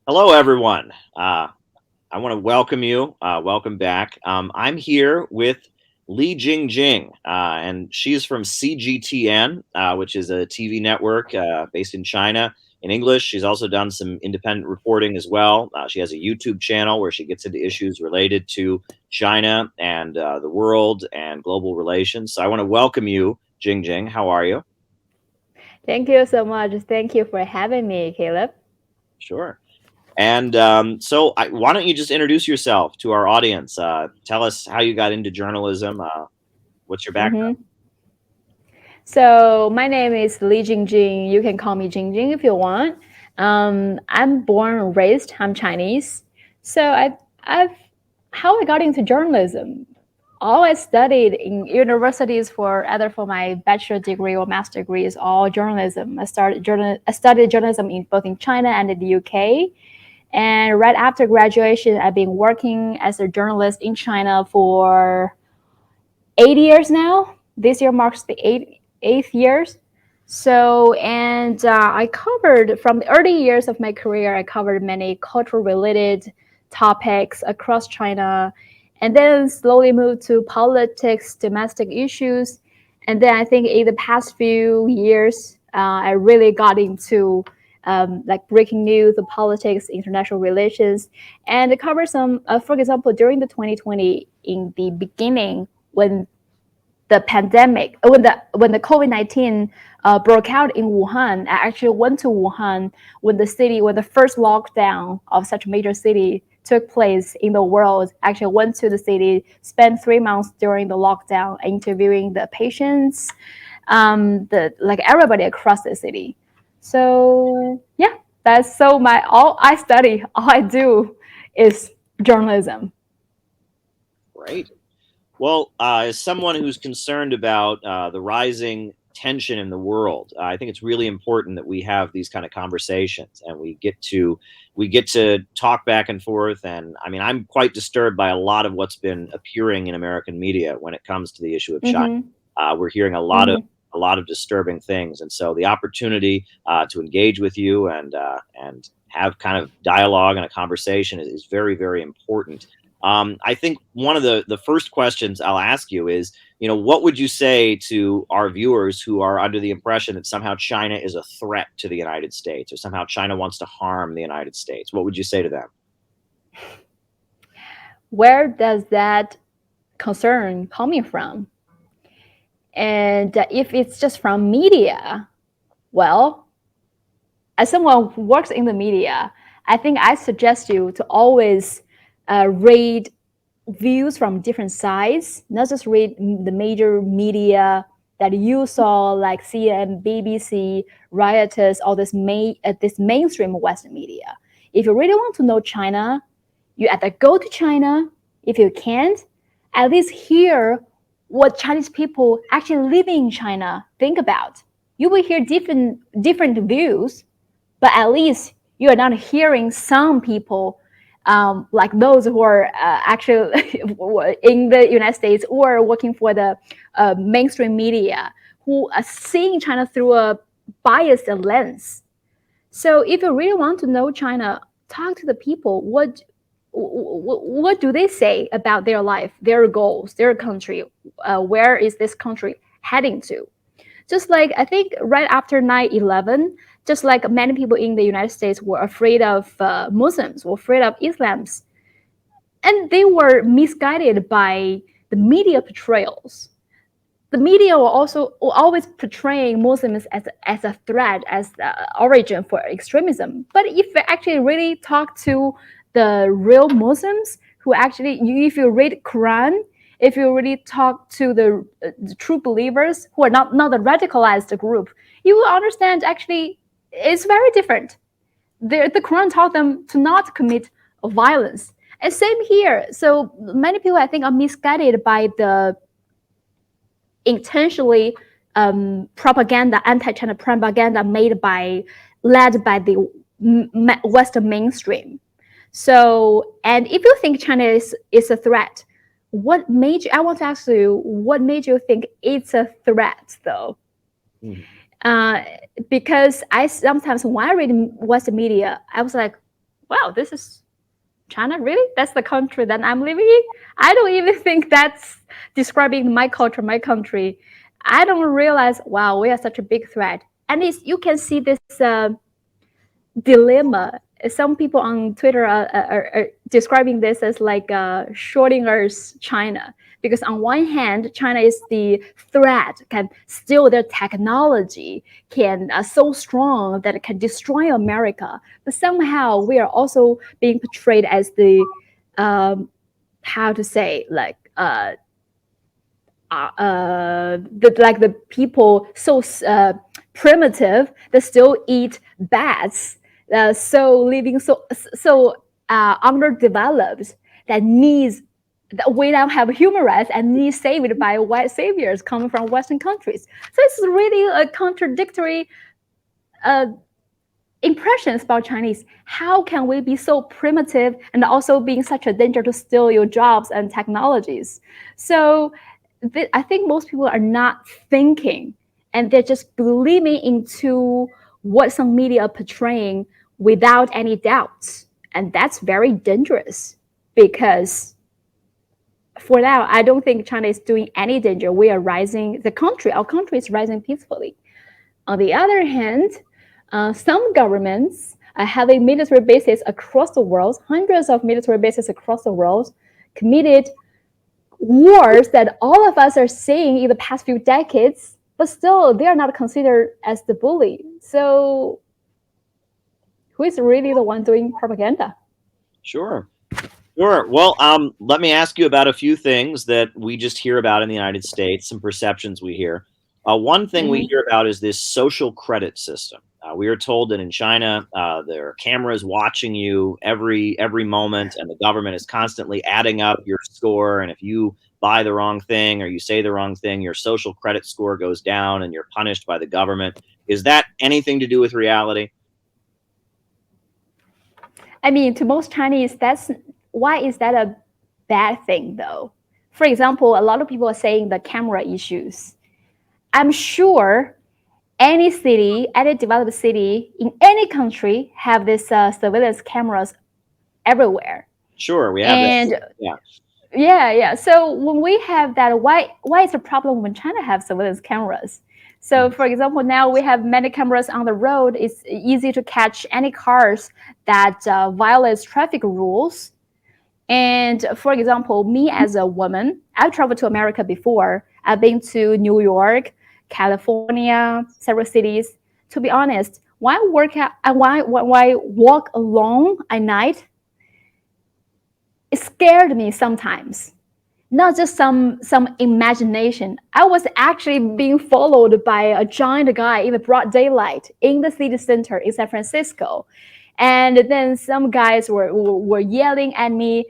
Hello, everyone. I want to welcome you. Welcome back. I'm here with JingJing, and she's from CGTN, which is a TV network based in China in English. She's also done some independent reporting as well. She has a YouTube channel where she gets into issues related to China and the world and global relations. So I want to welcome you, JingJing. How are you? Thank you so much. Thank you for having me, Caleb. Sure. And why don't you just introduce yourself to our audience? Tell us how you got into journalism. What's your background? hmm So my name is JingJing. You can call me JingJing if you want. I'm born and raised. I'm Chinese. I've how I got into journalism. All I studied in universities for my bachelor degree or master degree is all journalism. I studied journalism in both in China and in the UK. And right after graduation, I've been working as a journalist in China for 8 years now. This year marks the eighth years. I covered from the early years of my career, I covered many cultural related topics across China, and then slowly moved to politics, domestic issues. And then I think in the past few years, I really got into like breaking news, the politics, international relations, and I covered some, for example, during the 2020, in the beginning, when the pandemic, when the COVID-19 broke out in Wuhan. I actually went to Wuhan when the first lockdown of such a major city took place in the world. Actually went to the city, spent 3 months during the lockdown interviewing the patients, the like everybody across the city. So yeah, that's so my all I study, all I do is journalism. Great. Well, as someone who's concerned about the rising tension in the world, I think it's really important that we have these kind of conversations and we get to talk back and forth. And I mean, I'm quite disturbed by a lot of what's been appearing in American media when it comes to the issue of China. Mm-hmm. We're hearing Mm-hmm. a lot of disturbing things, and so the opportunity to engage with you and have kind of dialogue and a conversation is very very important. I think one of the first questions I'll ask you is, what would you say to our viewers who are under the impression that somehow China is a threat to the United States or somehow China wants to harm the United States? What would you say to them? Where does that concern coming from? And if it's just from media, well, as someone who works in the media, I think I suggest you to always read views from different sides, not just read the major media that you saw, like CNN, BBC, Reuters, all this mainstream Western media. If you really want to know China, you either go to China. If you can't, at least hear what Chinese people actually living in China think about. You will hear different views, but at least you are not hearing some people like those who are actually in the United States or working for the mainstream media who are seeing China through a biased lens. So if you really want to know China, talk to the people. What do they say about their life, their goals, their country? Where is this country heading to? Just like I think right after 9/11, just like many people in the United States were afraid of Muslims, were afraid of Islams, and they were misguided by the media portrayals. The media were always portraying Muslims as a threat, as the origin for extremism. But if you actually really talk to the real Muslims who actually, if you read Quran, if you really talk to the true believers who are not the radicalized group, you will understand actually it's very different. The Quran taught them to not commit violence. And same here. So many people I think are misguided by the intentionally propaganda, anti-China propaganda led by the Western mainstream. So, and if you think China is a threat, I want to ask you, what made you think it's a threat, though? Mhm. Uh, because I sometimes, when I read Western media, I was like, wow, this is China, really? That's the country that I'm living in? I don't even think that's describing my culture, my country. I don't realize, wow, we are such a big threat. And you can see this dilemma. Some people on Twitter are describing this as like Schrodinger's China. Because on one hand, China is the threat, can steal their technology, can so strong that it can destroy America. But somehow we are also being portrayed as the how to say like the people so primitive that still eat bats, so living so underdeveloped that needs that we now have human rights and need saved by white saviors coming from Western countries. So it's really a contradictory uh, impressions about Chinese. How can we be so primitive and also being such a danger to steal your jobs and technologies? So I think most people are not thinking, and they're just believing into what some media are portraying without any doubts. And that's very dangerous because for now, I don't think China is doing any danger. We are rising, our country is rising peacefully. On the other hand, some governments are having military bases across the world, hundreds of military bases across the world, committed wars that all of us are seeing in the past few decades, but still they are not considered as the bully. So who is really the one doing propaganda? Sure. Sure. Well, let me ask you about a few things that we just hear about in the United States, some perceptions we hear. One thing we hear about is this social credit system. We are told that in China, there are cameras watching you every moment, and the government is constantly adding up your score. And if you buy the wrong thing or you say the wrong thing, your social credit score goes down, and you're punished by the government. Is that anything to do with reality? I mean, to most Chinese, that's why is that a bad thing though? For example, a lot of people are saying the camera issues. I'm sure any city, any developed city in any country have this surveillance cameras everywhere. Sure, we have And that. Yeah. yeah. So when we have that, why is the problem when China have surveillance cameras? So for example, now we have many cameras on the road. It's easy to catch any cars that violates traffic rules. And for example, me as a woman, I've traveled to America before. I've been to New York, California, several cities. To be honest, why walk alone at night, it scared me sometimes. Not just some imagination. I was actually being followed by a giant guy in the broad daylight in the city center in San Francisco. And then some guys were yelling at me,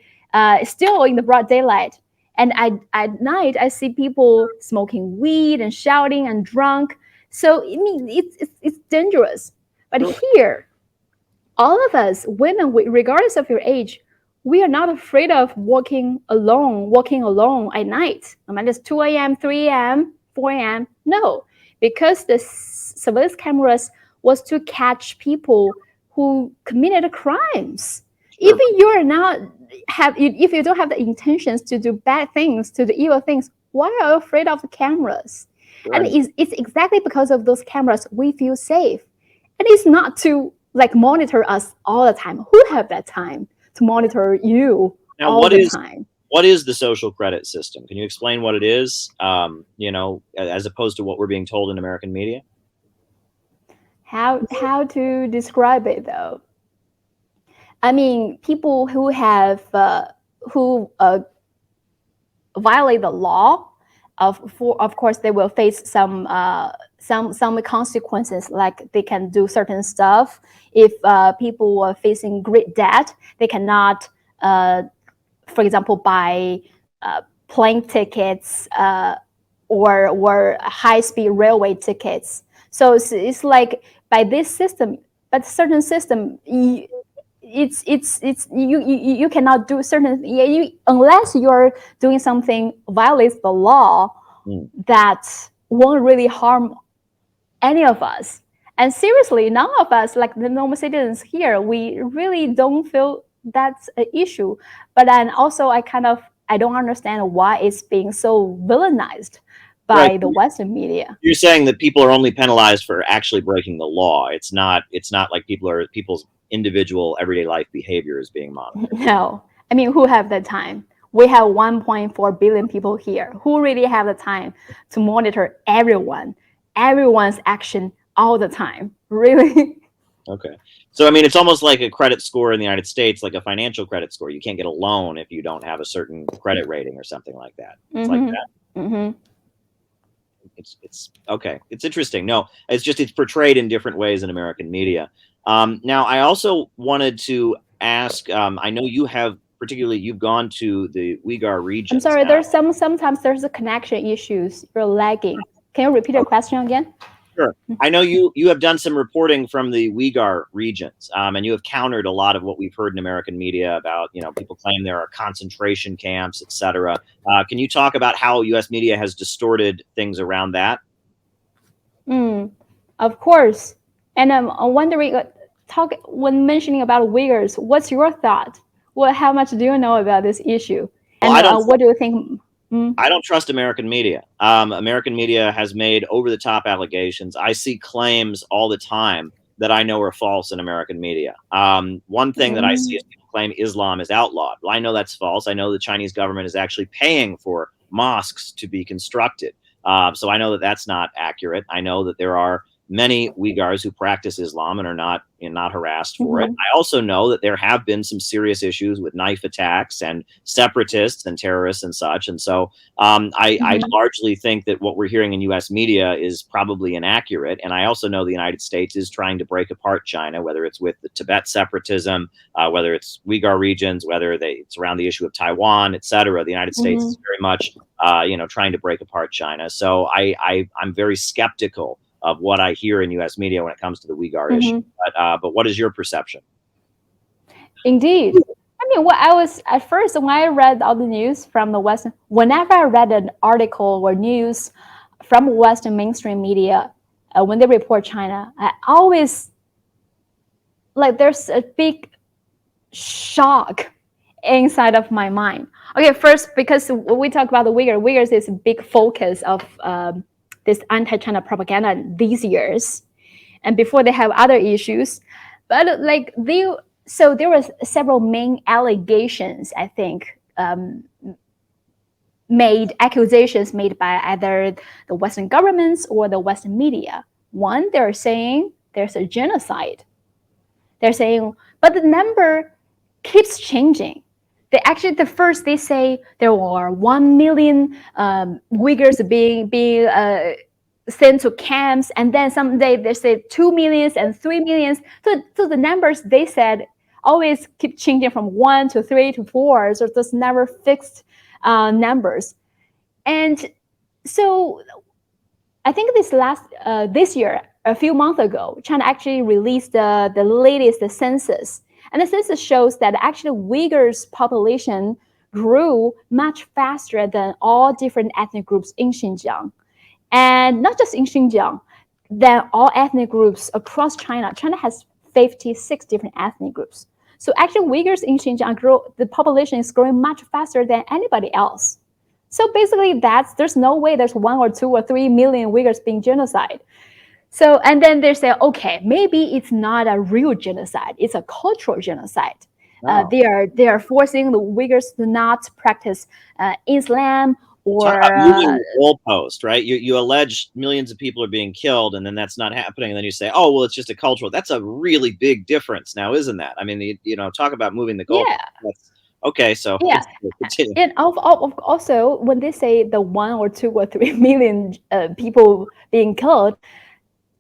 still in the broad daylight. And at night, I see people smoking weed and shouting and drunk. So I mean, it's dangerous. But here, all of us, women, regardless of your age, we are not afraid of walking alone at night. No matter it's 2 a.m., 3 a.m., 4 a.m. No, because the surveillance cameras was to catch people who committed crimes. Sure. If you don't have the intentions to do bad things, to do evil things, why are you afraid of the cameras? Sure. And it's exactly because of those cameras we feel safe. And it's not to like monitor us all the time. Who have that time to monitor you Now, all the time? what is the social credit system? Can you explain what it is? As opposed to what we're being told in American media. How to describe it though? I mean, people who have who violate the law, of course they will face some consequences, like they can do certain stuff. If people are facing great debt, they cannot, for example, buy plane tickets or high-speed railway tickets. So it's like by this system, but certain system, you cannot do certain unless you're doing something violates the law that won't really harm any of us. And seriously, none of us, like the normal citizens here, we really don't feel that's an issue. But then also, I don't understand why it's being so villainized Right. by the Western media. You're saying that people are only penalized for actually breaking the law. It's not like people's individual everyday life behavior is being monitored. No, I mean, who have the time? We have 1.4 billion people here. Who really have the time to monitor everyone's action all the time? Really? Okay. So I mean, it's almost like a credit score in the United States, like a financial credit score. You can't get a loan if you don't have a certain credit rating or something like that. It's like that. Mm-hmm. It's okay. It's interesting. No, it's portrayed in different ways in American media. Now, I also wanted to ask. I know you've gone to the Uyghur I'm regions. sorry, there's sometimes there's a connection issues. You're lagging. Can you repeat your question again? Sure. I know you have done some reporting from the Uyghur regions, and you have countered a lot of what we've heard in American media about, people claim there are concentration camps, etc. Can you talk about how U.S. media has distorted things around that? Of course. And I'm wondering, when mentioning about Uyghurs, what's your thought? How much do you know about this issue? Well, And what do you think? I don't trust American media. American media has made over-the-top allegations. I see claims all the time that I know are false in American media. One thing that I see is people claim Islam is outlawed. Well, I know that's false. I know the Chinese government is actually paying for mosques to be constructed. So I know that that's not accurate. I know that there are many Uyghurs who practice Islam and are not harassed for it. I also know that there have been some serious issues with knife attacks and separatists and terrorists and such. And so I largely think that what we're hearing in U.S. media is probably inaccurate. And I also know the United States is trying to break apart China, whether it's with the Tibet separatism, whether it's Uyghur regions, whether it's around the issue of Taiwan, et cetera. The United States is very much, trying to break apart China. So I'm very skeptical of what I hear in U.S. media when it comes to the Uyghur issue. But what is your perception? Indeed. I mean, what I was at first when I read all the news from the Western, whenever I read an article or news from Western mainstream media, when they report China, I always there's a big shock inside of my mind. Okay, first because when we talk about the Uyghurs is a big focus of this anti-China propaganda these years, and before they have other issues, but so there was several main allegations, I think, accusations made by either the Western governments or the Western media. One, they're saying there's a genocide. They're saying, but the number keeps changing. They say there were 1 million Uyghurs being sent to camps, and then someday they say 2 millions and 3 millions. So the numbers they said always keep changing from 1 to 3 to 4. So there's never fixed numbers. And so I think this year, a few months ago, China actually released the latest census. And the census shows that actually Uyghurs' population grew much faster than all different ethnic groups in Xinjiang. And not just in Xinjiang, than all ethnic groups across China. China has 56 different ethnic groups. So actually Uyghurs in Xinjiang the population is growing much faster than anybody else. So basically there's no way there's 1 or 2 or 3 million Uyghurs being genocide. So, and then they say, okay, maybe it's not a real genocide. It's a cultural genocide. Oh. They are forcing the Uyghurs to not practice Islam or talk about moving the goalpost, right? You allege millions of people are being killed, and then that's not happening, and then you say, oh, well, it's just a cultural. That's a really big difference now, isn't that? I mean, talk about moving the goalpost. Yeah. Okay, so yeah, and also when they say the 1 or 2 or 3 million people being killed,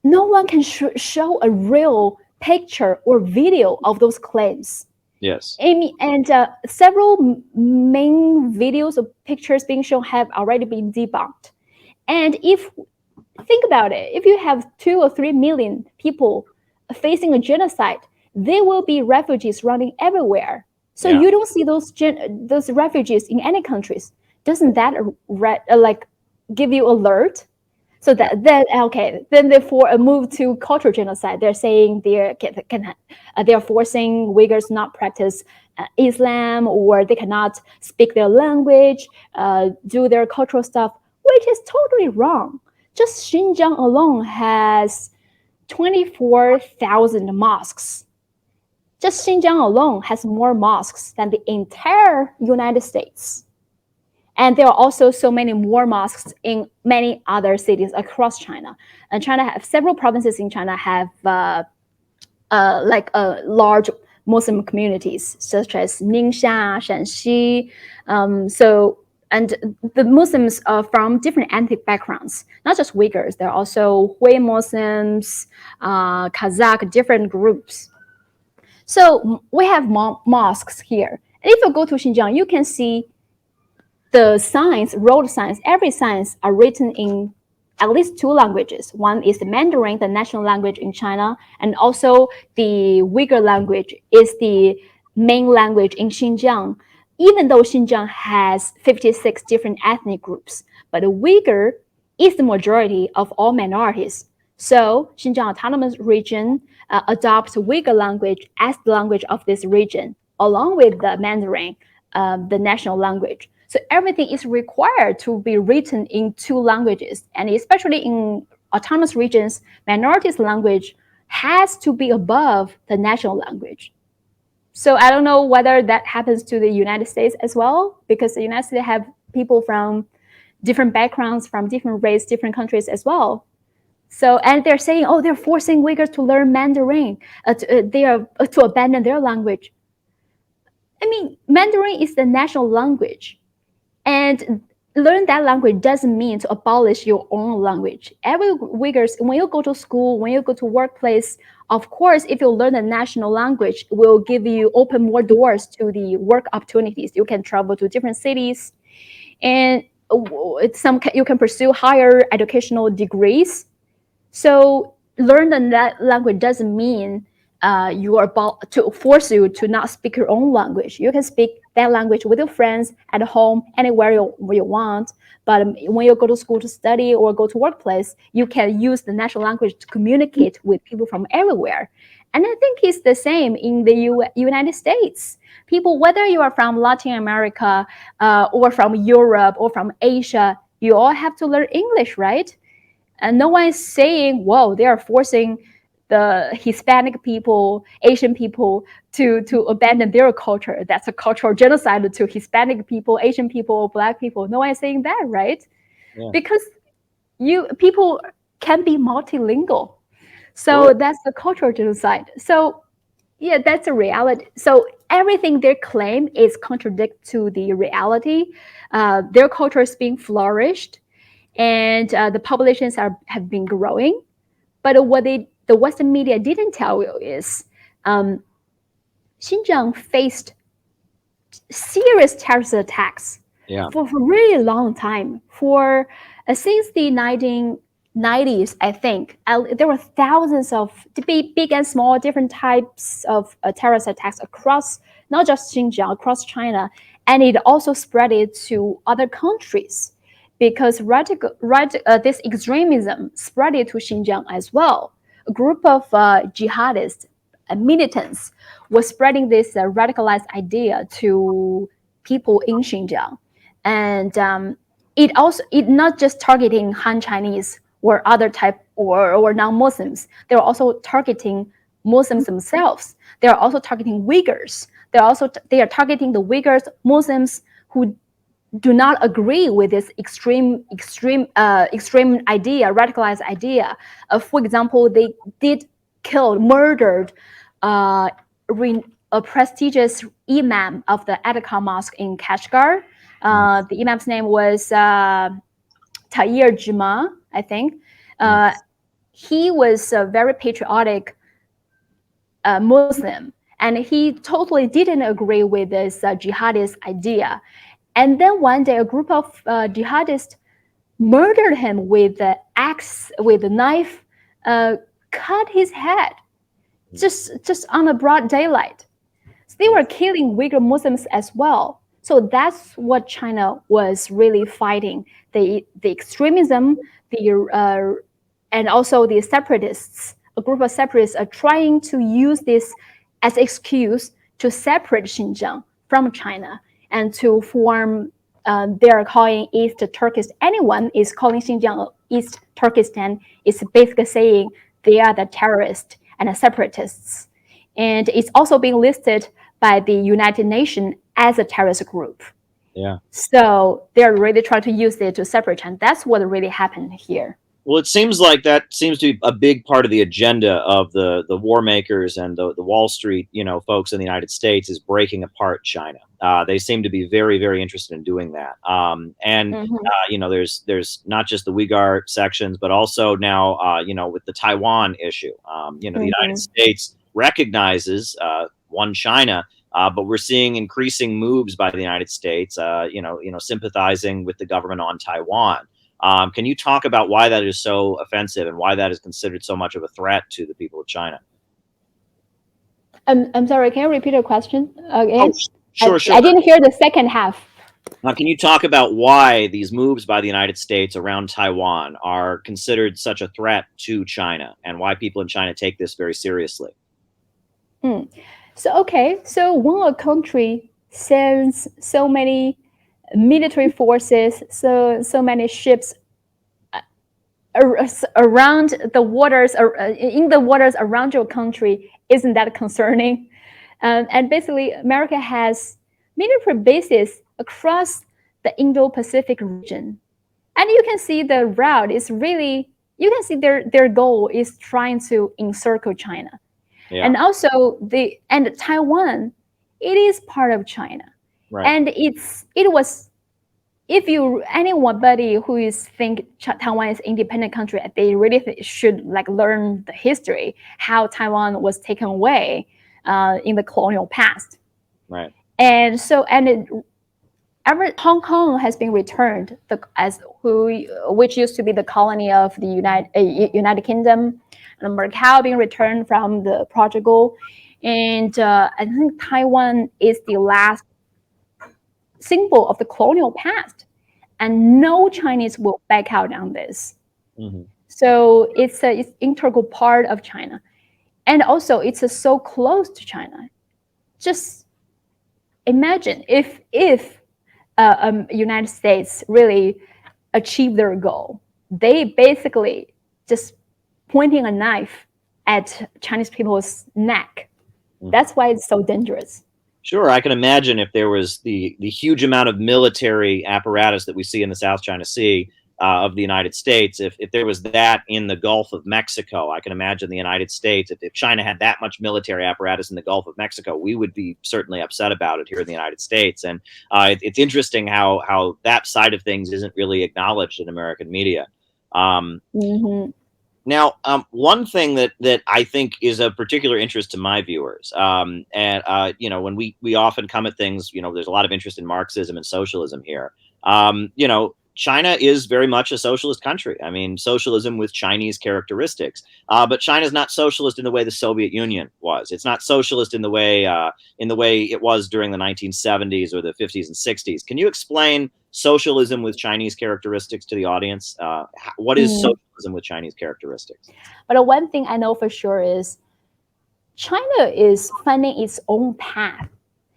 no one can show a real picture or video of those claims. Yes. And several main videos or pictures being shown have already been debunked. And think about it, if you have 2 or 3 million people facing a genocide, there will be refugees running everywhere. So you don't see those refugees in any countries. Doesn't that give you alert? So Yeah. that okay. Then they for a move to cultural genocide. They're saying they're forcing Uyghurs not practice Islam, or they cannot speak their language, do their cultural stuff, which is totally wrong. Just Xinjiang alone has 24,000 mosques. Just Xinjiang alone has more mosques than the entire United States. And there are also so many more mosques in many other cities across China. And China have several provinces in China have large Muslim communities, such as Ningxia, Shanxi. So and the Muslims are from different ethnic backgrounds, not just Uyghurs. There are also Hui Muslims, Kazakh, different groups. So we have mosques here. And if you go to Xinjiang, you can see the signs, road signs, every signs are written in at least two languages. One is the Mandarin, the national language in China, and also the Uyghur language is the main language in Xinjiang. Even though Xinjiang has 56 different ethnic groups, but the Uyghur is the majority of all minorities. So Xinjiang Autonomous Region adopts Uyghur language as the language of this region, along with the Mandarin, the national language. So everything is required to be written in two languages, and especially in autonomous regions, minorities' language has to be above the national language. So I don't know whether that happens to the United States as well, because the United States have people from different backgrounds, from different race, different countries as well. So, and they're saying, oh, they're forcing Uyghurs to learn Mandarin, they are to abandon their language. I mean, Mandarin is the national language. And learn that language doesn't mean to abolish your own language. Every Uyghurs, when you go to school, when you go to workplace, of course, if you learn the national language, it will give you open more doors to the work opportunities. You can travel to different cities, and you can pursue higher educational degrees. So learn that language doesn't mean you are about to force you to not speak your own language. You can speak that language with your friends at home, anywhere you want. But when you go to school to study or go to workplace, you can use the national language to communicate with people from everywhere. And I think it's the same in the United States. People, whether you are from Latin America or from Europe or from Asia, you all have to learn English, right? And no one is saying, whoa, they are forcing the Hispanic people, Asian people to abandon their culture. That's a cultural genocide to Hispanic people, Asian people, Black people. No one is saying that, right? Yeah. Because people can be multilingual. So Sure. that's the cultural genocide. So yeah, that's a reality. So everything they claim is contradict to the reality. Their culture is being flourished, and the populations have been growing. But what the Western media didn't tell you is Xinjiang faced serious terrorist attacks Yeah. for a really long time. For since the 1990s, I think there were thousands of big and small different types of terrorist attacks across not just Xinjiang, across China, and it also spread it to other countries because this extremism spread it to Xinjiang as well. A group of jihadists, militants, was spreading this radicalized idea to people in Xinjiang, and it not just targeting Han Chinese or other type or non-Muslims. They're also targeting Muslims themselves. They are also targeting Uyghurs. They are targeting the Uyghurs, Muslims who do not agree with this extreme idea, radicalized idea. For example, they did murdered uh, a prestigious imam of the Attica Mosque in Kashgar. The imam's name was Tahir Juma, I think. He was a very patriotic Muslim, and he totally didn't agree with this jihadist idea. And then one day, a group of jihadists murdered him with the axe, with a knife, cut his head, just on a broad daylight. So they were killing Uyghur Muslims as well. So that's what China was really fighting: the extremism, and also the separatists. A group of separatists are trying to use this as excuse to separate Xinjiang from China and to form. They are calling East Turkestan. Anyone is calling Xinjiang East Turkestan is basically saying they are the terrorists and the separatists, and it's also being listed by the United Nations as a terrorist group. Yeah. So they're really trying to use it to separate China. That's what really happened here. Well, it seems like that seems to be a big part of the agenda of the war makers and the Wall Street, folks in the United States, is breaking apart China. They seem to be very, very interested in doing that. There's not just the Uyghur sections, but also now, with the Taiwan issue. The United States recognizes one China. But we're seeing increasing moves by the United States, sympathizing with the government on Taiwan. Can you talk about why that is so offensive and why that is considered so much of a threat to the people of China? I'm sorry, can you repeat your question again? Oh, sure. I didn't hear the second half. Can you talk about why these moves by the United States around Taiwan are considered such a threat to China and why people in China take this very seriously? So when a country sends so many military forces, so many ships around the waters, in the waters around your country, isn't that concerning? And basically, America has military bases across the Indo-Pacific region, and you can see the route is really. You can see their goal is trying to encircle China. Yeah. And also Taiwan, it is part of China, right. And it was. If anybody who is think Taiwan is an independent country, they really should learn the history, how Taiwan was taken away in the colonial past. Right. And so Hong Kong has been returned which used to be the colony of the United Kingdom, and Macau being returned from the Portugal, and I think Taiwan is the last symbol of the colonial past, and no Chinese will back out on this. Mm-hmm. So it's integral part of China, and also it's so close to China. Just imagine if United States really achieve their goal, they basically just pointing a knife at Chinese people's neck. Mm-hmm. That's why it's so dangerous. Sure, I can imagine if there was the huge amount of military apparatus that we see in the South China Sea of the United States, if there was that in the Gulf of Mexico, I can imagine the United States, if China had that much military apparatus in the Gulf of Mexico, we would be certainly upset about it here in the United States. And it's interesting how that side of things isn't really acknowledged in American media. Mm-hmm. Now, one thing that I think is of particular interest to my viewers, when we often come at things, there's a lot of interest in Marxism and socialism here. China is very much a socialist country. I mean, socialism with Chinese characteristics. But China's not socialist in the way the Soviet Union was. It's not socialist in the way it was during the 1970s or the 50s and 60s. Can you explain socialism with Chinese characteristics to the audience? What is socialism with Chinese characteristics? But one thing I know for sure is China is finding its own path.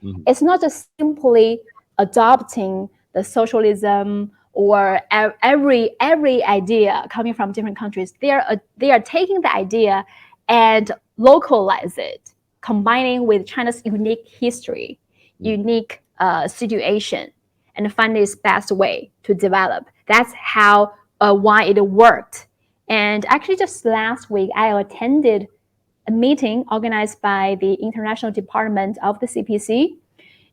Mm-hmm. It's not just simply adopting the socialism or every idea coming from different countries. They are taking the idea and localize it, combining with China's unique history, unique situation, and find its best way to develop. That's how why it worked. And actually, just last week, I attended a meeting organized by the International Department of the CPC.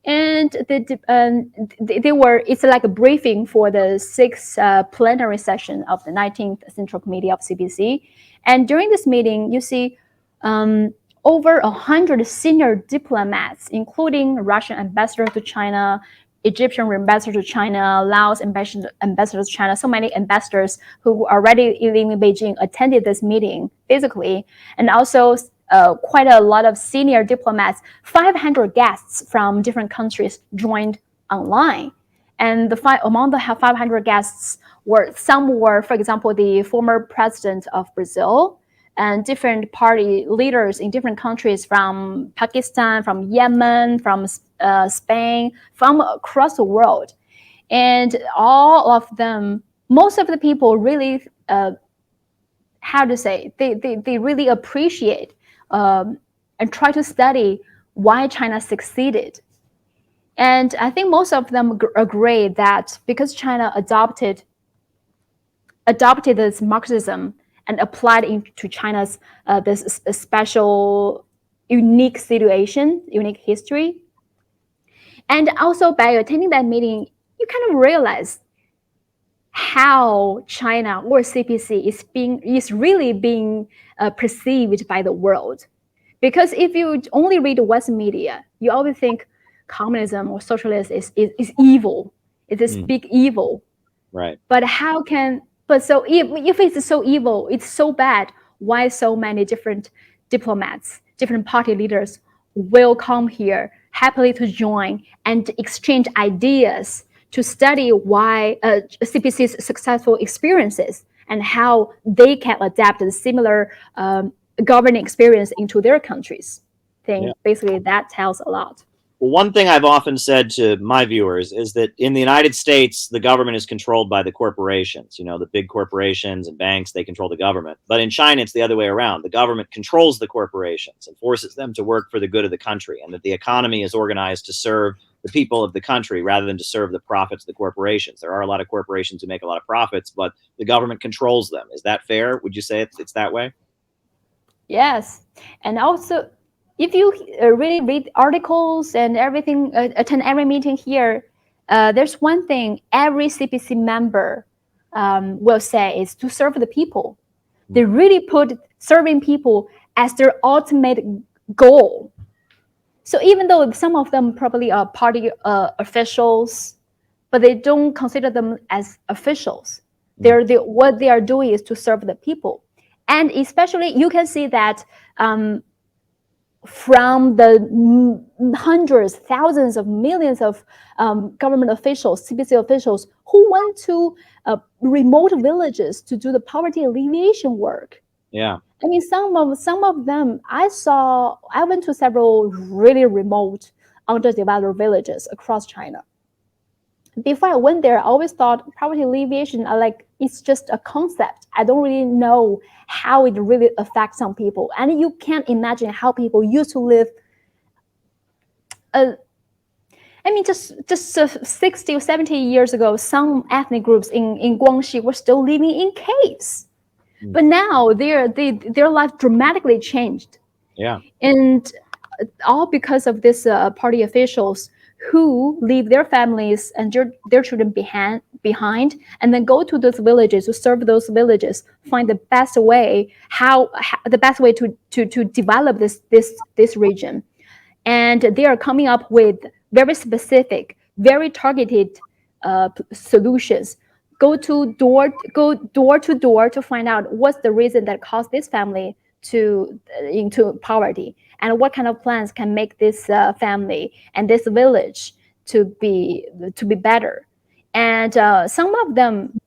And it's like a briefing for the 6th plenary session of the 19th Central Committee of CPC. And during this meeting, you see over 100 senior diplomats, including Russian ambassador to China, Egyptian ambassador to China, Laos ambassador to China, so many ambassadors who are already living in Beijing attended this meeting physically, and also quite a lot of senior diplomats, 500 guests from different countries joined online. And among the 500 guests some were, for example, the former president of Brazil and different party leaders in different countries from Pakistan, from Yemen, from Spain, from across the world. And all of them, most of the people really, how to say, they really appreciate and try to study why China succeeded. And I think most of them agree that because China adopted this Marxism and applied into China's this special, unique situation, unique history. And also by attending that meeting, you kind of realize how China or CPC is really being perceived by the world. Because if you only read the Western media, you always think communism or socialism is evil. It is big evil. Right. But so if it's so evil, it's so bad, why so many different diplomats, different party leaders will come here happily to join and exchange ideas to study why CPC's successful experiences and how they can adapt the similar governing experience into their countries. I think basically that tells a lot. Well, one thing I've often said to my viewers is that in the United States, the government is controlled by the corporations. You know, the big corporations and banks, they control the government. But in China, it's the other way around. The government controls the corporations and forces them to work for the good of the country, and that the economy is organized to serve the people of the country rather than to serve the profits of the corporations. There are a lot of corporations who make a lot of profits, but the government controls them. Is that fair? Would you say it's that way? Yes. And also, if you really read articles and everything, attend every meeting here, there's one thing every CPC member will say is to serve the people. They really put serving people as their ultimate goal. So even though some of them probably are party officials, but they don't consider them as officials. What they are doing is to serve the people. And especially you can see that from the hundreds, thousands of millions of government officials, CPC officials, who went to remote villages to do the poverty alleviation work. Yeah. I mean, some of them, I went to several really remote, underdeveloped villages across China. Before I went there, I always thought poverty alleviation, it's just a concept. I don't really know how it really affects some people. And you can't imagine how people used to live. Just 60 or 70 years ago, some ethnic groups in Guangxi were still living in caves. But now their life dramatically changed. Yeah. And all because of this party officials who leave their families and their children behind and then go to those villages to serve those villages, find the best way to develop this region. And they are coming up with very specific, very targeted solutions. Go door to door to find out what's the reason that caused this family into poverty, and what kind of plans can make this family and this village to be better. And some of them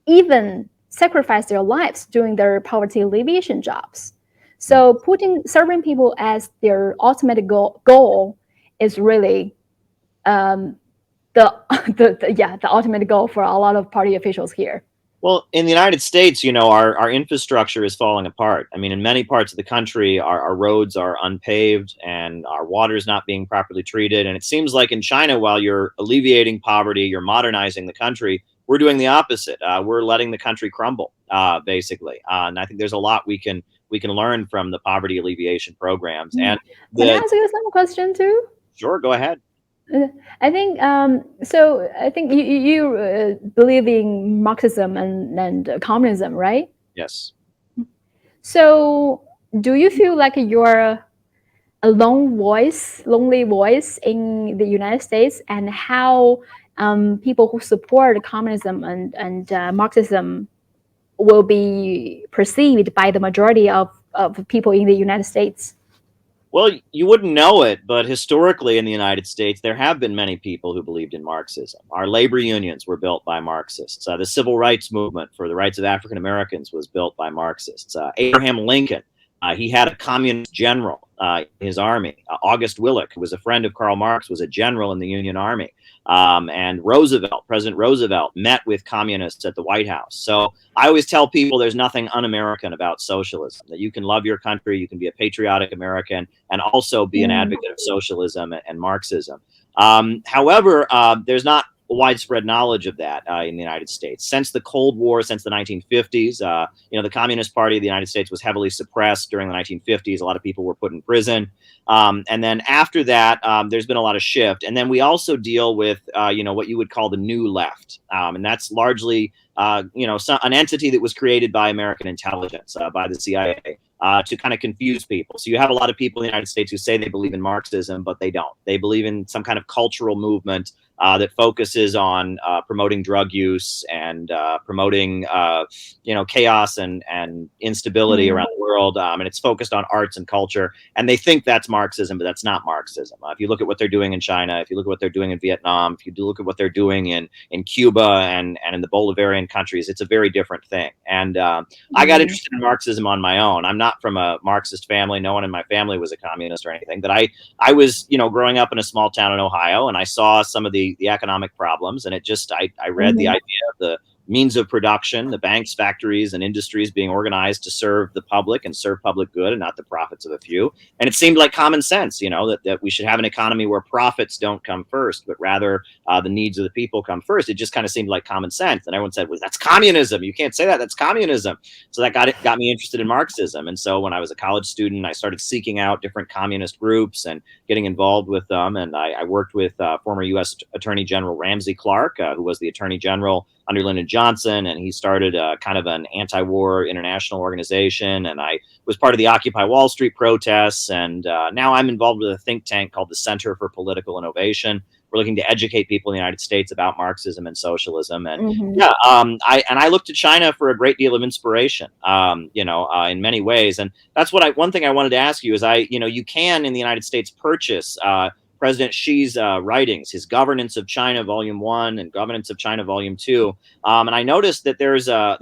even sacrifice their lives doing their poverty alleviation jobs. So serving people as their ultimate goal is really the ultimate goal for a lot of party officials here. Well, in the United States, you know, our infrastructure is falling apart. I mean, in many parts of the country, our roads are unpaved and our water is not being properly treated. And it seems like in China, while you're alleviating poverty, you're modernizing the country, we're doing the opposite. We're letting the country crumble, basically. And I think there's a lot we can learn from the poverty alleviation programs. And can I ask you some question too? Sure, go ahead. I think so. I think you believe in Marxism and communism, right? Yes. So, do you feel like you're a lonely voice in the United States, and how people who support communism and Marxism will be perceived by the majority of people in the United States? Well, you wouldn't know it, but historically in the United States, there have been many people who believed in Marxism. Our labor unions were built by Marxists. The civil rights movement for the rights of African Americans was built by Marxists. Abraham Lincoln, he had a communist general in his army. August Willich, who was a friend of Karl Marx, was a general in the Union Army. And Roosevelt, President Roosevelt, met with communists at the White House. So I always tell people there's nothing un-American about socialism, that you can love your country, you can be a patriotic American, and also be an advocate of socialism and Marxism. However, there's not widespread knowledge of that in the United States. Since the Cold War, since the 1950s, the Communist Party of the United States was heavily suppressed during the 1950s. A lot of people were put in prison. And then after that, there's been a lot of shift. And then we also deal with, what you would call the new left. And that's largely, an entity that was created by American intelligence, by the CIA. To kind of confuse people. So you have a lot of people in the United States who say they believe in Marxism, but they don't. They believe in some kind of cultural movement that focuses on promoting drug use and promoting, chaos and instability around the world. And it's focused on arts and culture. And they think that's Marxism, but that's not Marxism. If you look at what they're doing in China, if you look at what they're doing in Vietnam, if you do look at what they're doing in Cuba and in the Bolivarian countries, it's a very different thing. And I got interested in Marxism on my own. I'm not from a Marxist family. No one in my family was a communist or anything. But I was, growing up in a small town in Ohio, and I saw some of the economic problems, and I read the idea of the means of production, the banks, factories, and industries being organized to serve the public and serve public good and not the profits of a few. And it seemed like common sense, that we should have an economy where profits don't come first, but rather the needs of the people come first. It just kind of seemed like common sense. And everyone said, well, that's communism. You can't say that. That's communism. So that got me interested in Marxism. And so when I was a college student, I started seeking out different communist groups and getting involved with them. And I worked with former U.S. Attorney General Ramsey Clark, who was the Attorney General under Lyndon Johnson, and he started kind of an anti-war international organization. And I was part of the Occupy Wall Street protests. And now I'm involved with a think tank called the Center for Political Innovation. We're looking to educate people in the United States about Marxism and socialism. And I look to China for a great deal of inspiration, in many ways. And that's one thing I wanted to ask you is you can in the United States purchase President Xi's writings, his Governance of China Volume 1 and Governance of China Volume 2. And I noticed that there's a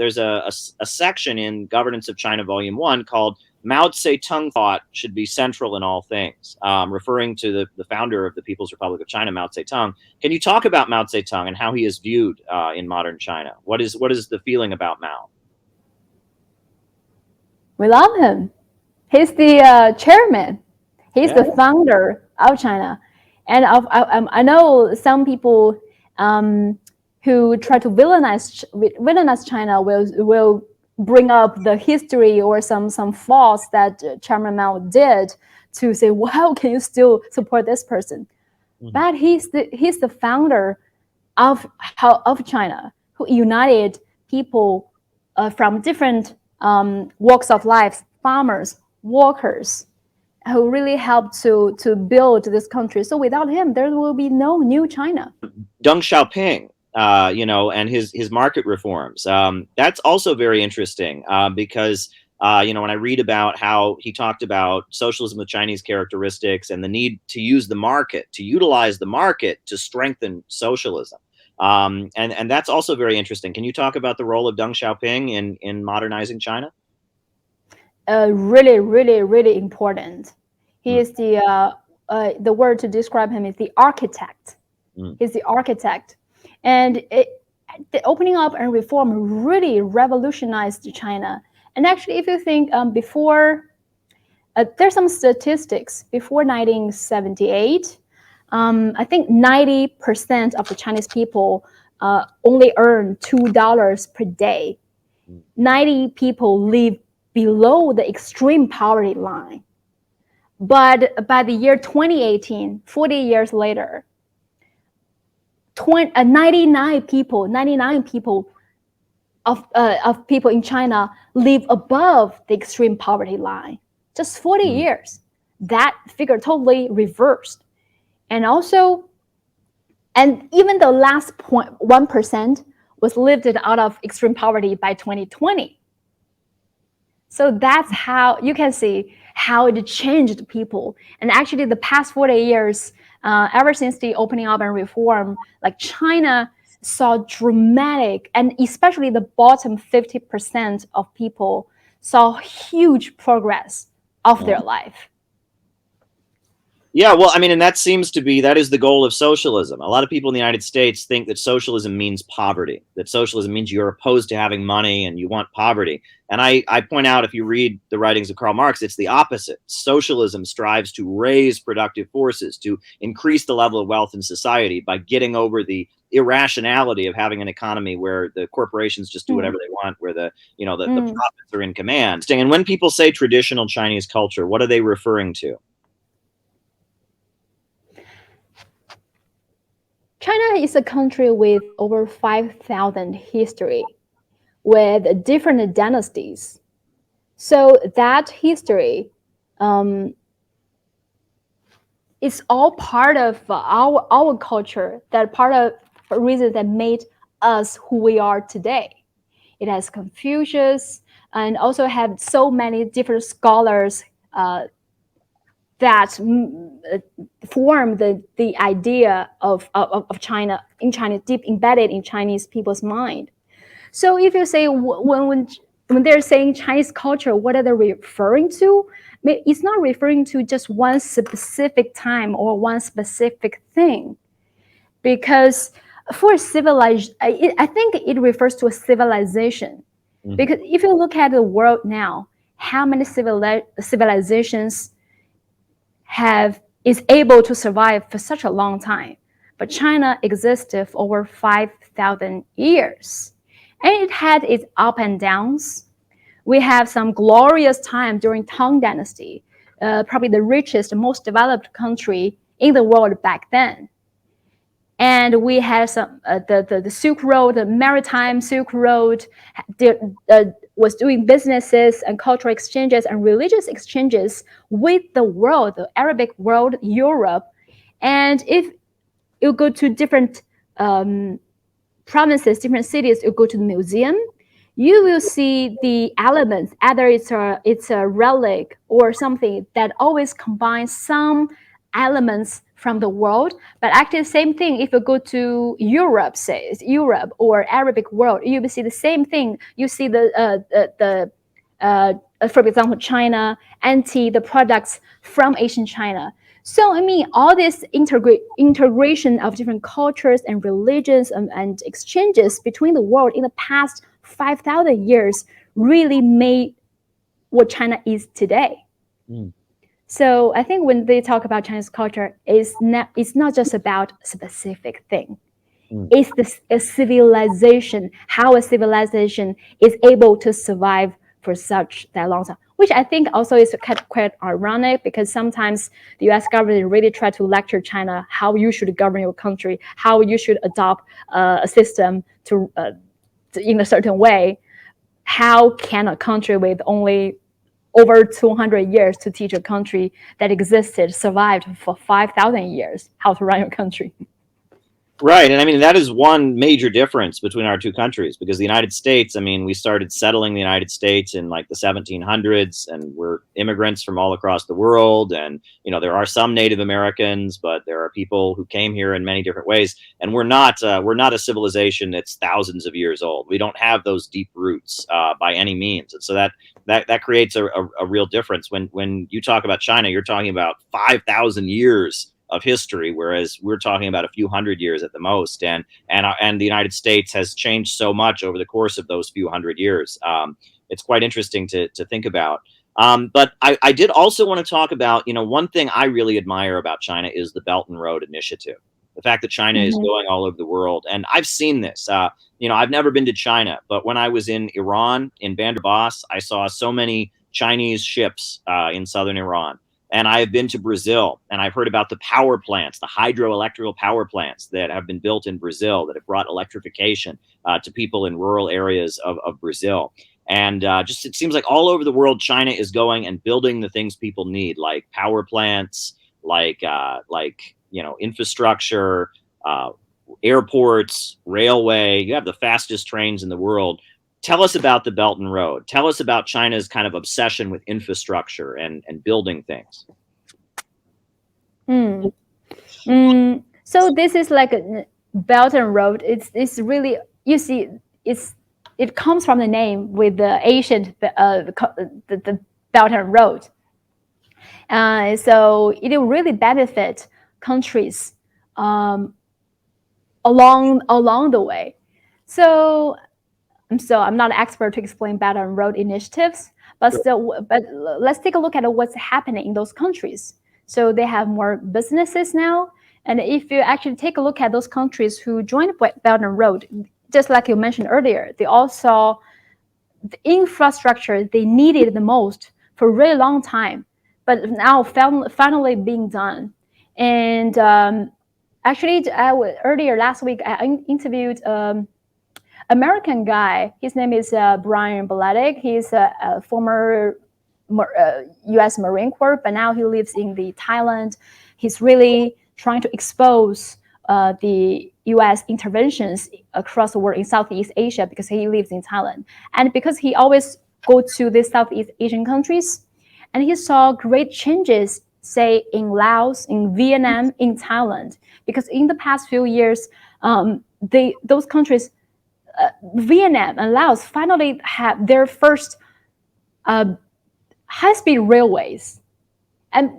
section in Governance of China Volume 1 called Mao Zedong thought should be central in all things, referring to the founder of the People's Republic of China, Mao Zedong. Can you talk about Mao Zedong and how he is viewed in modern China? What is the feeling about Mao? We love him. He's the chairman. He's the founder of China. And I know some people who try to villainize China will bring up the history or some faults that Chairman Mao did to say, well, how can you still support this person? But he's the founder of China, who united people from different walks of life, farmers, workers, who really helped to build this country. So without him, there will be no new China. Deng Xiaoping, and his market reforms. That's also very interesting because, when I read about how he talked about socialism with Chinese characteristics and the need to use the market, to utilize the market to strengthen socialism. And that's also very interesting. Can you talk about the role of Deng Xiaoping in modernizing China? Really, really, really important. He is the word to describe him is the architect. He's the architect. And the opening up and reform really revolutionized China. And actually, if you think before, there's some statistics. Before 1978, I think 90% of the Chinese people only earn $2 per day. 90 people live below the extreme poverty line. But by the year 2018, 40 years later, 99 people of people in China live above the extreme poverty line. Just 40 years. That figure totally reversed. And even the last 0.1% was lifted out of extreme poverty by 2020. So that's how you can see how it changed people. And actually, the past 40 years, ever since the opening up and reform, like China saw dramatic, and especially the bottom 50% of people saw huge progress of their life. Yeah, well, I mean, and that is the goal of socialism. A lot of people in the United States think that socialism means poverty, that socialism means you're opposed to having money and you want poverty. And I point out, if you read the writings of Karl Marx, it's the opposite. Socialism strives to raise productive forces, to increase the level of wealth in society by getting over the irrationality of having an economy where the corporations just do whatever they want, where the profits are in command. And when people say traditional Chinese culture, what are they referring to? China is a country with over 5,000 history, with different dynasties. So that history is all part of our culture, that part of the reason that made us who we are today. It has Confucius, and also have so many different scholars that form the idea of China in China, deep embedded in Chinese people's mind. So if you say when they're saying Chinese culture, what are they referring to? It's not referring to just one specific time or one specific thing, because for civilized, I think it refers to a civilization. Because if you look at the world now, how many civilizations is able to survive for such a long time? But China existed for over 5,000 years, and it had its up and downs. We have some glorious time during Tang Dynasty, probably the richest, most developed country in the world back then. And we had some the Silk Road, the maritime Silk Road, was doing businesses and cultural exchanges and religious exchanges with the world, the Arabic world, Europe. And if you go to different provinces, different cities, you go to the museum, you will see the elements, either it's a relic or something that always combines some elements from the world. But actually the same thing, if you go to Europe, say Europe or Arabic world, you will see the same thing. You see for example, China, the products from Asian China. So I mean, all this integration of different cultures and religions and exchanges between the world in the past 5,000 years really made what China is today. So I think when they talk about Chinese culture, it's not just about a specific thing. It's a civilization, how a civilization is able to survive for such that long time, which I think also is quite ironic, because sometimes the US government really try to lecture China how you should govern your country, how you should adopt a system to in a certain way. How can a country with only over 200 years to teach a country that existed, survived for 5,000 years, how to run your country? Right. And I mean, that is one major difference between our two countries, because the United States, I mean, we started settling the United States in like the 1700s, and we're immigrants from all across the world. And, there are some Native Americans, but there are people who came here in many different ways. And we're not a civilization that's thousands of years old. We don't have those deep roots by any means. And so that creates a real difference. When you talk about China, you're talking about 5,000 years of history, whereas we're talking about a few hundred years at the most. And the United States has changed so much over the course of those few hundred years. It's quite interesting to think about. But I did also want to talk about, one thing I really admire about China is the Belt and Road Initiative. The fact that China is going all over the world. And I've seen this. I've never been to China, but when I was in Iran, in Bandar Abbas, I saw so many Chinese ships in southern Iran. And I have been to Brazil, and I've heard about the power plants, the hydroelectrical power plants that have been built in Brazil that have brought electrification to people in rural areas of Brazil. And it seems like all over the world, China is going and building the things people need, like power plants, like infrastructure, airports, railway. You have the fastest trains in the world. tell us about the Belt and Road. Tell us about China's kind of obsession with infrastructure and building things. Mm. So this is like a Belt and Road. It's really, you see, it comes from the name with the ancient the Belt and Road. So it will really benefit countries um, along the way. So I'm not an expert to explain Belt and Road initiatives, but let's take a look at what's happening in those countries. So they have more businesses now, and if you actually take a look at those countries who joined Belt and Road, just like you mentioned earlier, they all saw the infrastructure they needed the most for a really long time, but now finally being done. And actually, earlier last week, I interviewed American guy. His name is Brian Balatic. He's a former U.S. Marine Corps, but now he lives in the Thailand. He's really trying to expose the U.S. interventions across the world in Southeast Asia because he lives in Thailand, and because he always go to the Southeast Asian countries, and he saw great changes, say in Laos, in Vietnam, in Thailand, because in the past few years, those countries, Vietnam and Laos, finally have their first high-speed railways. And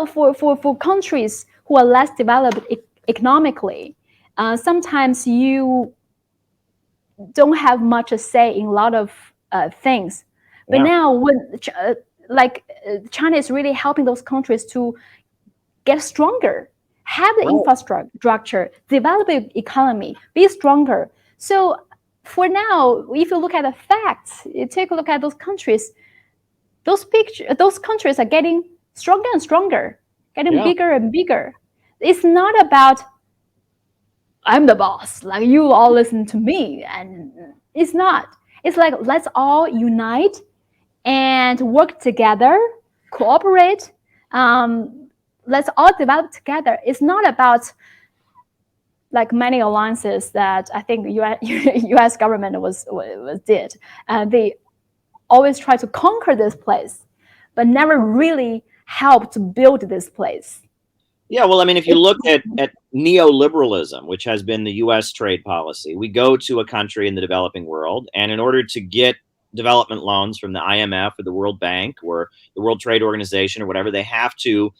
for countries who are less developed economically, sometimes you don't have much to say in a lot of things. But now, when China is really helping those countries to get stronger, have the infrastructure, develop the economy, be stronger. So for now, if you look at the facts, you take a look at those countries, those countries are getting stronger and stronger, getting bigger and bigger. It's not about I'm the boss, like you all listen to me, and it's not. It's like let's all unite and work together, cooperate. Let's all develop together. It's not about like many alliances that I think U.S. government did. They always try to conquer this place, but never really help to build this place. Yeah, well, I mean, if you look at neoliberalism, which has been the U.S. trade policy, we go to a country in the developing world, and in order to get development loans from the IMF or the World Bank or the World Trade Organization or whatever, they have to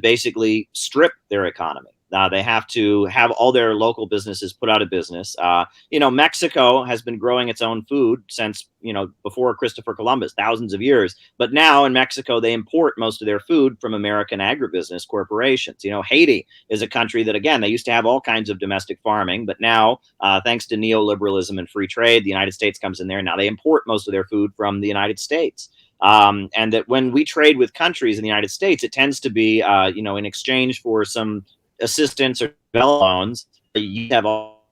basically strip their economy. They have to have all their local businesses put out of business. Mexico has been growing its own food since, before Christopher Columbus, thousands of years. But now in Mexico, they import most of their food from American agribusiness corporations. Haiti is a country that, again, they used to have all kinds of domestic farming. But now, thanks to neoliberalism and free trade, the United States comes in there. And now they import most of their food from the United States. And that when we trade with countries in the United States, it tends to be, in exchange for some assistance or development loans, you have all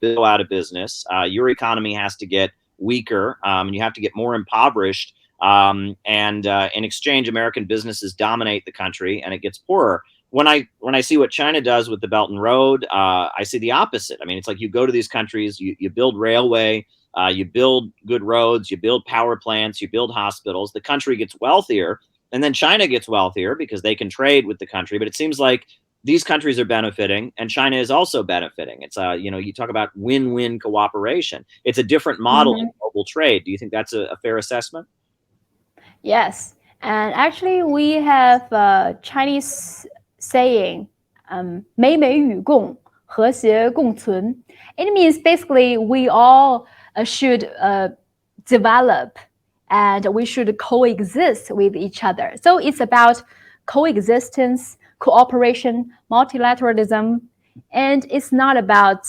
go out of business. Your economy has to get weaker, and you have to get more impoverished. And in exchange, American businesses dominate the country, and it gets poorer. When I see what China does with the Belt and Road, I see the opposite. I mean, it's like you go to these countries, you build railway, you build good roads, you build power plants, you build hospitals. The country gets wealthier, and then China gets wealthier because they can trade with the country. But it seems like these countries are benefiting, and China is also benefiting. It's you talk about win-win cooperation. It's a different model of global trade. Do you think that's a fair assessment? Yes, and actually we have a Chinese saying, 美美与共，和谐共存. It means basically we all should develop and we should coexist with each other. So it's about coexistence, cooperation, multilateralism, and it's not about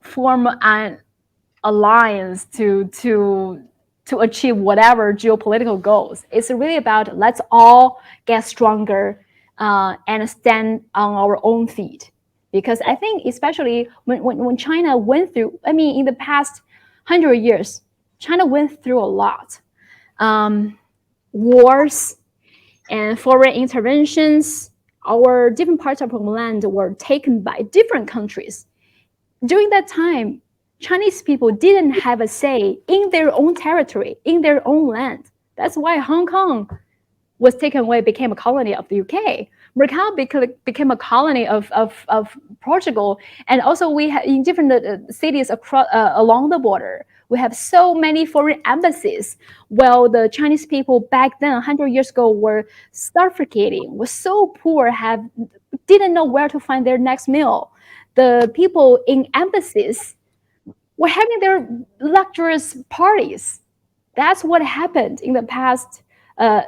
form an alliance to achieve whatever geopolitical goals. It's really about let's all get stronger and stand on our own feet. Because I think especially when China went through, in the past 100 years, China went through a lot. Wars and foreign interventions, our different parts of our land were taken by different countries. During that time, Chinese people didn't have a say in their own territory, in their own land. That's why Hong Kong was taken away, became a colony of the UK. Macau became a colony of Portugal. And also we have in different cities across along the border, we have so many foreign embassies. Well, the Chinese people back then, 100 years ago, were suffocating, were so poor, didn't know where to find their next meal. The people in embassies were having their luxurious parties. That's what happened in the past,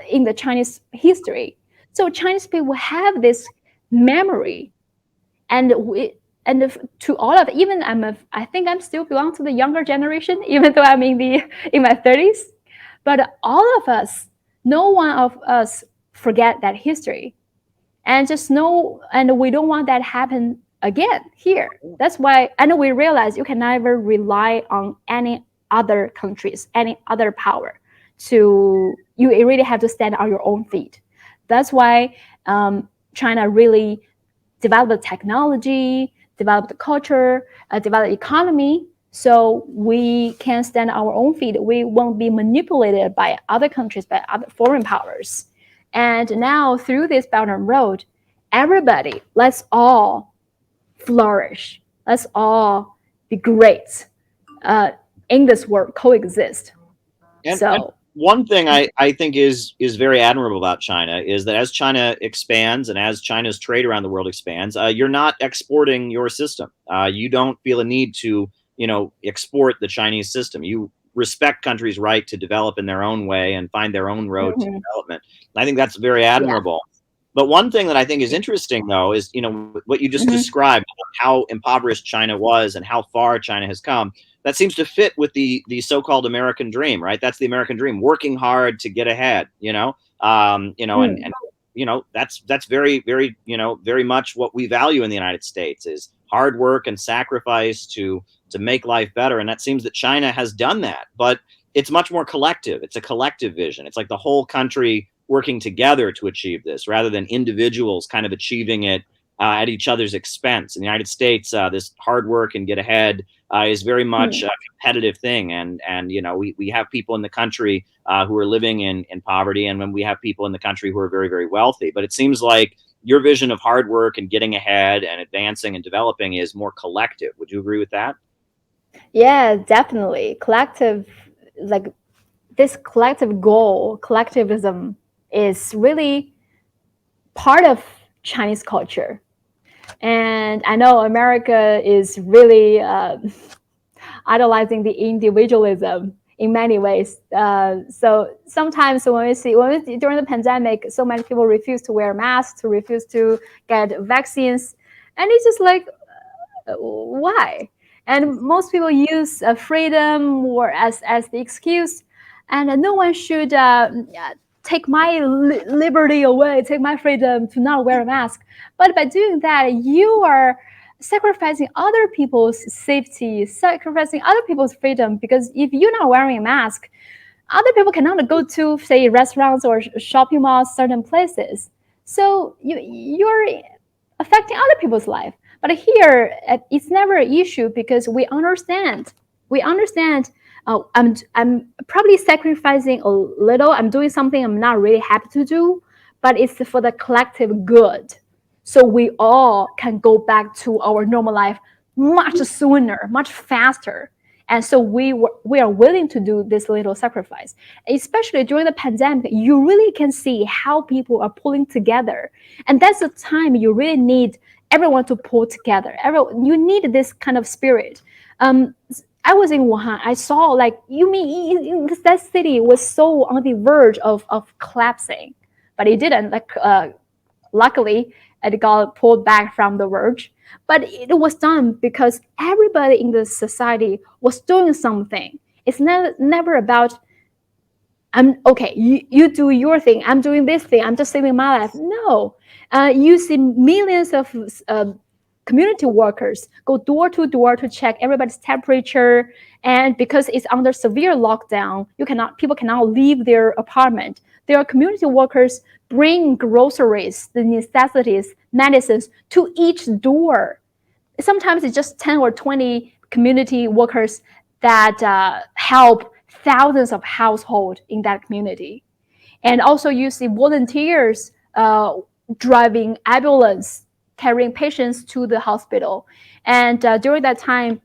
in the Chinese history. So Chinese people have this memory, and to all of, even I think I'm still belong to the younger generation, even though I'm in my 30s. But all of us, no one of us forget that history, and just know, and we don't want that happen again here. That's why, and we realize you can never rely on any other countries, any other power. You really have to stand on your own feet. That's why China really developed the technology, developed the culture, developed the economy, so we can stand on our own feet. We won't be manipulated by other countries, by other foreign powers. And now through this Belt and Road, everybody, let's all flourish. Let's all be great in this world, coexist. And one thing I think is very admirable about China is that as China expands and as China's trade around the world expands, you're not exporting your system. You don't feel a need to, export the Chinese system. You respect countries' right to develop in their own way and find their own road to development. And I think that's very admirable. Yeah. But one thing that I think is interesting, though, is what you just described, how impoverished China was and how far China has come. That seems to fit with the so-called American dream, right? That's the American dream: working hard to get ahead. And that's very, very, very much what we value in the United States is hard work and sacrifice to make life better. And that seems that China has done that, but it's much more collective. It's a collective vision. It's like the whole country working together to achieve this rather than individuals kind of achieving it at each other's expense. In the United States, this hard work and get ahead is very much a competitive thing. And we have people in the country who are living in poverty, and when we have people in the country who are very, very wealthy. But it seems like your vision of hard work and getting ahead and advancing and developing is more collective. Would you agree with that? Yeah, definitely. Collective, like this collective goal, collectivism is really part of Chinese culture. And I know America is really idolizing the individualism in many ways. So sometimes when we see during the pandemic, so many people refuse to wear masks, refuse to get vaccines, and it's just like, why? And most people use freedom or as the excuse, and no one should take my liberty away, take my freedom to not wear a mask. But by doing that, you are sacrificing other people's safety, sacrificing other people's freedom, because if you're not wearing a mask, other people cannot go to, say, restaurants or shopping malls, certain places. So you're affecting other people's life. But here, it's never an issue because we understand. I'm probably sacrificing a little. I'm doing something I'm not really happy to do, but it's for the collective good. So we all can go back to our normal life much sooner, much faster. And so we are willing to do this little sacrifice. Especially during the pandemic, you really can see how people are pulling together. And that's the time you really need everyone to pull together. You need this kind of spirit. I was in Wuhan. I saw, like, that city was so on the verge of collapsing, but it didn't. Luckily, it got pulled back from the verge. But it was done because everybody in the society was doing something. It's never about, you do your thing, I'm doing this thing, I'm just saving my life. No, you see millions of community workers go door to door to check everybody's temperature, and because it's under severe lockdown, people cannot leave their apartment. There are community workers bring groceries, the necessities, medicines to each door. Sometimes it's just 10 or 20 community workers that help thousands of households in that community. And also you see volunteers driving ambulance, carrying patients to the hospital. And during that time,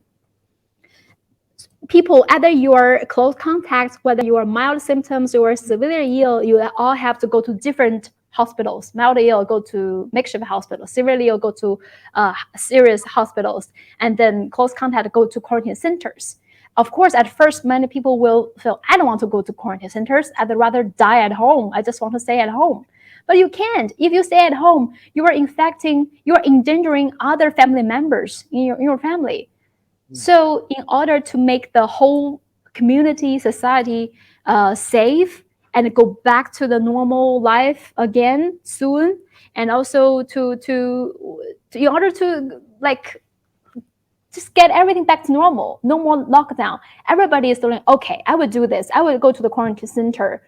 people, either your close contacts, whether you are mild symptoms or severely ill, you all have to go to different hospitals. Mild ill, go to makeshift hospitals. Severely ill, go to serious hospitals. And then close contact, go to quarantine centers. Of course, at first, many people will feel, I don't want to go to quarantine centers. I'd rather die at home. I just want to stay at home. But you can't. If you stay at home, you are endangering other family members in your family. So in order to make the whole community, society safe and go back to the normal life again soon, and also in order to like just get everything back to normal, no more lockdown. Everybody is doing, okay, I would do this. I would go to the quarantine center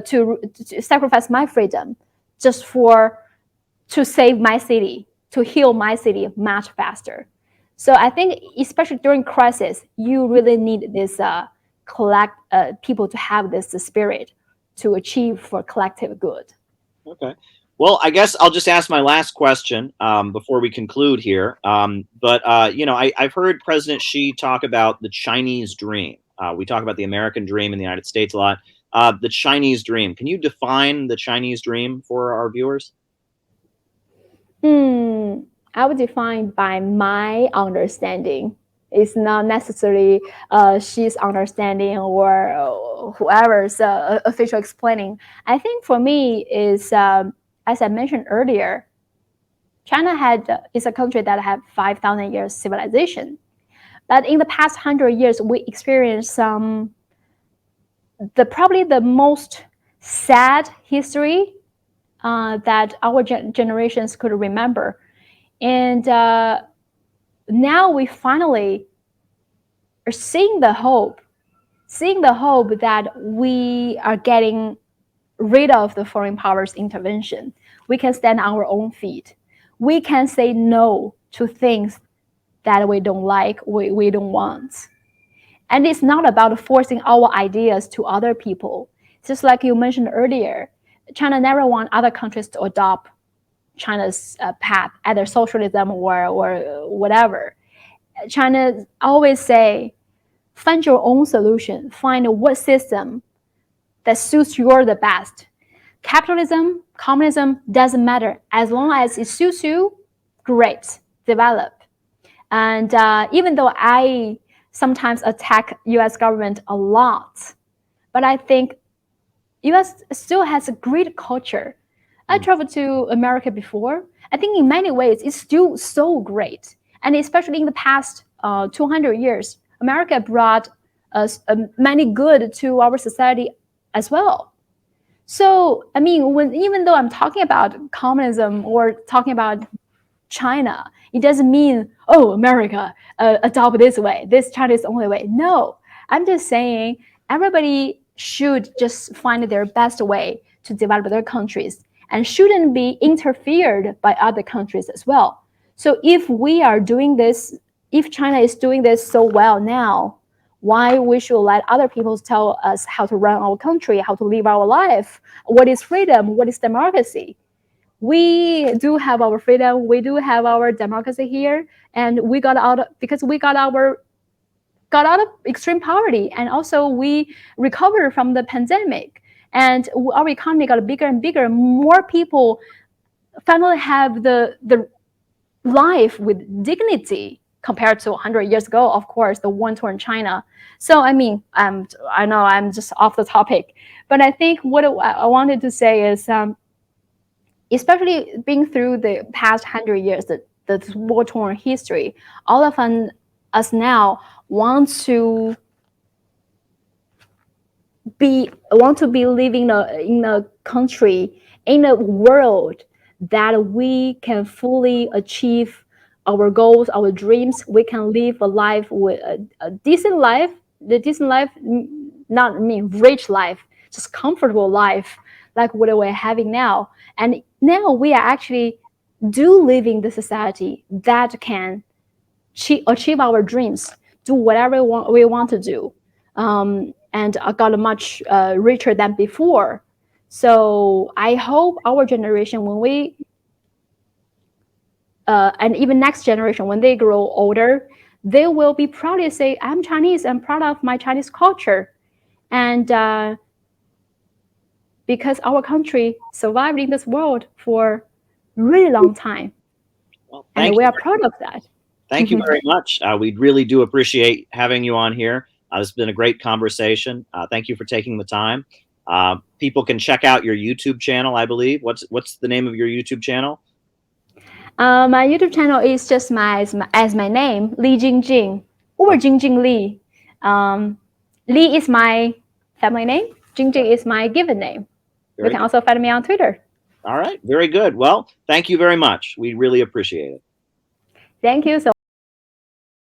to sacrifice my freedom just to save my city, to heal my city much faster. So I think, especially during crisis, you really need this people to have this spirit to achieve for collective good. Okay. Well, I guess I'll just ask my last question before we conclude here. I've heard President Xi talk about the Chinese dream. We talk about the American dream in the United States a lot. The Chinese dream. Can you define the Chinese dream for our viewers? I would define by my understanding. It's not necessarily Xi's understanding or whoever's official explaining. I think for me is, as I mentioned earlier, China is a country that had 5,000 years civilization. But in the past 100 years, we experienced probably the most sad history that our generations could remember. And now we finally are seeing the hope that we are getting rid of the foreign powers intervention. We can stand on our own feet. We can say no to things that we don't like, we don't want. And it's not about forcing our ideas to other people. Just like you mentioned earlier, China never want other countries to adopt China's path, either socialism or whatever. China always say, find your own solution. Find what system that suits you the best. Capitalism, communism, doesn't matter. As long as it suits you, great, develop. And even though I sometimes attack U.S. government a lot, but I think U.S. still has a great culture. I traveled to America before. I think in many ways, it's still so great. And especially in the past 200 years, America brought many good to our society as well. So, I mean, even though I'm talking about communism or talking about China, it doesn't mean, oh, America, adopt this way, this China is the only way. No, I'm just saying everybody should just find their best way to develop their countries and shouldn't be interfered by other countries as well. So if we are doing this, if China is doing this so well now, why we should let other people tell us how to run our country, how to live our life, what is freedom, what is democracy? We do have our freedom, we do have our democracy here, and we got out because we got out of extreme poverty, and also we recovered from the pandemic, and our economy got bigger and bigger. More people finally have the life with dignity compared to 100 years ago. Of course, the war torn China. So I mean, I know I'm just off the topic, but I think what I wanted to say is, especially being through the past 100 years, the war torn history, all of us now want to be living in a country, in a world that we can fully achieve our goals, our dreams. We can live a life with a decent life. The decent life, not mean rich life, just comfortable life, like what we're having now. And now we are actually living the society that can achieve our dreams, do whatever we want to do, and got much richer than before. So I hope our generation, when we and even next generation, when they grow older, they will be proudly say, "I'm Chinese. I'm proud of my Chinese culture," and because our country survived in this world for a really long time, Well, and thank we you. are proud of that. Thank you very much. We really do appreciate having you on here. This has been a great conversation. Thank you for taking the time. People can check out your YouTube channel, I believe. What's the name of your YouTube channel? My YouTube channel is just as my name, Li JingJing, or Okay. JingJing Li. Li is my family name. JingJing is my given name. You Very can good. also find me on Twitter. All right. Very good. Well, thank you very much. We really appreciate it. Thank you so